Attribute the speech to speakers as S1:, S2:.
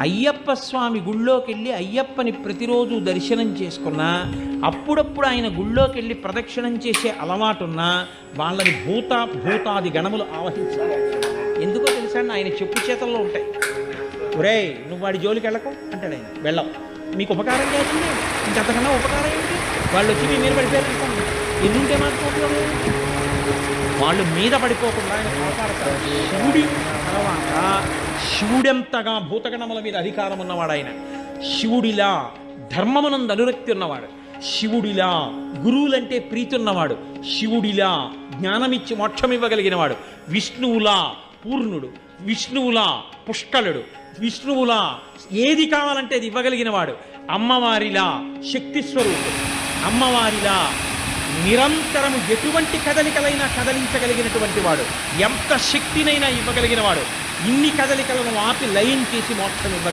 S1: అయ్యప్ప స్వామి గుళ్ళోకి వెళ్ళి అయ్యప్పని ప్రతిరోజు దర్శనం చేసుకున్నా, అప్పుడప్పుడు ఆయన గుళ్ళోకి వెళ్ళి ప్రదక్షిణం చేసే అలవాటున్నా వాళ్ళని భూతాది గణములు ఆవహించాలి. ఎందుకో తెలుసా అండి, ఆయన చెప్పు చేతల్లో ఉంటాయి. ఒరేయ్ నువ్వు వాడి జోలికి వెళ్ళకు అంటాడు ఆయన. వెళ్ళం, మీకు ఉపకారం చేస్తుంది, ఇంకంతకన్నా ఉపకారం ఏంటి? వాళ్ళు వచ్చి మీ మీద పడిపోయారు అనుకోండి, ఎన్నుంటే మాత్రం వాళ్ళు మీద పడిపోకుండా ఆయన కాపాడతారు. శివుడి తర్వాత శివుడెంతగా భూతగణముల మీద అధికారం ఉన్నవాడు ఆయన. శివుడిలా ధర్మమునందు అనురక్తి ఉన్నవాడు, శివుడిలా గురువులంటే ప్రీతి ఉన్నవాడు, శివుడిలా జ్ఞానమిచ్చి మోక్షం ఇవ్వగలిగిన వాడు, విష్ణువులా పూర్ణుడు, విష్ణువులా పుష్కలుడు, విష్ణువులా ఏది కావాలంటే అది ఇవ్వగలిగిన వాడు, అమ్మవారిలా శక్తి స్వరూపుడు, అమ్మవారిలా నిరంతరము ఎటువంటి కదలికలైనా కదలించగలిగినటువంటి వాడు, ఎంత శక్తినైనా ఇవ్వగలిగిన వాడు, ఇన్ని కదలికలను ఆపి లయం చేసి మోక్షం ఇవ్వ